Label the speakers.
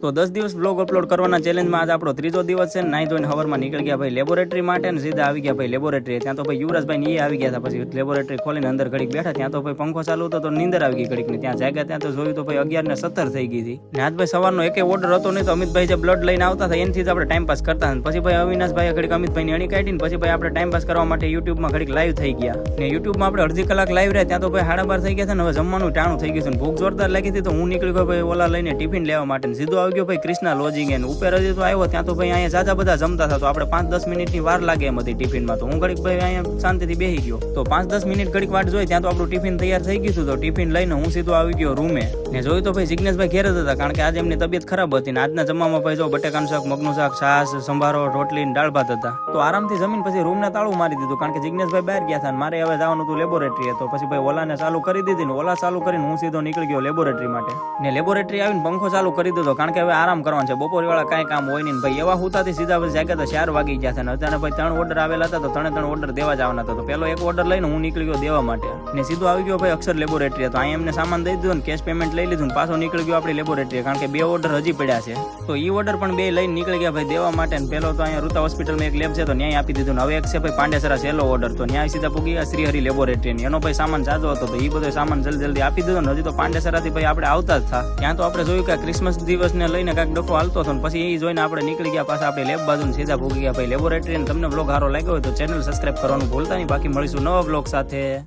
Speaker 1: તો 10 દિવસ blog upload કરવાના ચેલેન્જમાં આજ આપણો ત્રીજો દિવસ છે. નાઈ ધોઈને હવારમાં નીકળી ગયા ભાઈ લેબોરેટરી માટે ને સીધા આવી ગયા ભાઈ લેબોરેટરી. ત્યાં તો ભાઈ યુવરાજભાઈ એ આવી ગયા હતા. પછી લેબોરેટરી ખોલીને અંદર ઘડીક બેઠા. ત્યાં તો ભાઈ પંખો ચાલુ હતો તો નીંદર આવી ગઈ ઘડીક ને. ત્યાં જાગ્યા ત્યાં તો જોયું તો ભાઈ 11:17 થઈ ગઈ હતી. ને આજ ભાઈ સવારનો એકે ઓર્ડર હતો નહીં. તો અમિતભાઈ જે બ્લડ લઈને આવતા હતા એનથી જ આપણે ટાઈમ પાસ કરતા હતા. પછી ભાઈ અવિનાશભાઈ ઘડીક અમિતભાઈની અણી કાઢીને પછી ભાઈ આપણે ટાઈમ પાસ કરવા માટે યુટ્યુબમાં ઘડીક લાઈવ થઈ ગયા. ને યુટ્યુબમાં આપણે અડધી કલાક લાઈવ રહ્યા. ત્યાં તો ભાઈ 12:30 થઈ ગયા હતા ને હવે જમવાનું ટાણું થઈ ગયું છે. ભૂખ જોરદાર લાગી હતી તો હું નીકળી ગયો ભાઈ ઓલા લઈને ટિફિન લેવા માટે. સીધો આવી ગયો ભાઈ ક્રિષ્ના લોજિંગ એને ઉપર હજી તો આવ્યો. ત્યાં તો ભાઈ અહીંયા જાજા બધા જમતા હતા. તો આપણે 5-10 મિનિટની વાર લાગે એમ હતી ટિફિનમાં. તો હું ઘડીક ભાઈ અહીંયા શાંતિથી બેસી ગયો. તો 5-10 મિનિટ ઘડીક વાટ જોઈ. ત્યાં તો આપણું ટિફિન તૈયાર થઈ ગયું. તો ટિફિન લઈને હું સીધો આવી ગયો રૂમે. ને જોયું તો ભાઈ જિગ્નેશભાઈ ઘેર જ હતા. કારણ કે આજે એમની તબિયત ખરાબ હતી. ને આજના જમવામાં ભાઈ જો બટેકાનું શાક, મગનું શાક, છાશ, સંભારો, રોટલી ને દાળ ભાત હતા. તો આરામથી જમીન પછી રૂમને તાળું મારી દીધું. કારણ કે જિગ્નેશભાઈ બહાર ગયા હતા. મારે હવે જવાનું હતું લેબોરેટરી. તો પછી ભાઈ ઓલાને ચાલુ કરી દીધી. ને ઓલા ચાલુ કરીને હું સીધો નીકળી ગયો લેબોરેટરી માટે. ને લેબોરેટરી આવીને પંખો ચાલુ કરી દીધો. કારણ કે હવે આરામ કરવાનું છે. બપોરી વાળા કાંઈ કામ હોય નહીં. ભાઈ એવા હુતાથી સીધા પછી જાગ્યા તો 4 વાગી ગયા હતા. ને અત્યારે ભાઈ 3 ઓર્ડર આવેલા હતા. તો 3 ઓર્ડર દેવા જવાના હતા. તો પેલો એક ઓર્ડર લઈને હું નીકળી ગયો દેવા માટે. ને સીધો આવી ગયો ભાઈ અક્ષર લેબોરેટરી. તો અહીંયા એમને સામાન દઈ દીધો ને કેશ પેમેન્ટ લઈ લીધું. પાછો નીકળી ગયો આપણી લેબોરેટરી. કારણ કે 2 ઓર્ડર હજી પડ્યા છે. તો એ ઓર્ડર પણ 2 લઈને નીકળી ગયા ભાઈ દેવા માટે. ને પેલો તો અહીંયા રૂતા હોસ્પિટલમાં એક લેબ છે તો ન્યાય આપી દીધું. હવે એક છે ભાઈ પાંડેસરા છેલ્લો ઓર્ડર. તો ન્યાય સીધા પૂગી ગયા શ્રીહરિ લેબોરેટરી. એનો ભાઈ સામાન જાજો હતો. તો એ બધો સામાન જલ્દી આપી દીધો. ને હજી તો પાંડેસરાથી ભાઈ આપણે આવતા જ હતા. ત્યાં તો આપણે જોયું કે ક્રિસમસ દિવસને લઈને કાંઈક ડખો હાલતો હતો. પછી એ જોઈને આપણે નીકળી ગયા પાછા આપણે લેબ બાજુ સીધા પૂગી ગયા ભાઈ લેબોરેટરી. તમને બ્લોગ સારો લાગ્યો હોય તો ચેનલ સબસ્ક્રાઇબ કરવાનું ભૂલતા નહીં. બાકી મળીશું નવા બ્લોગ સાથે.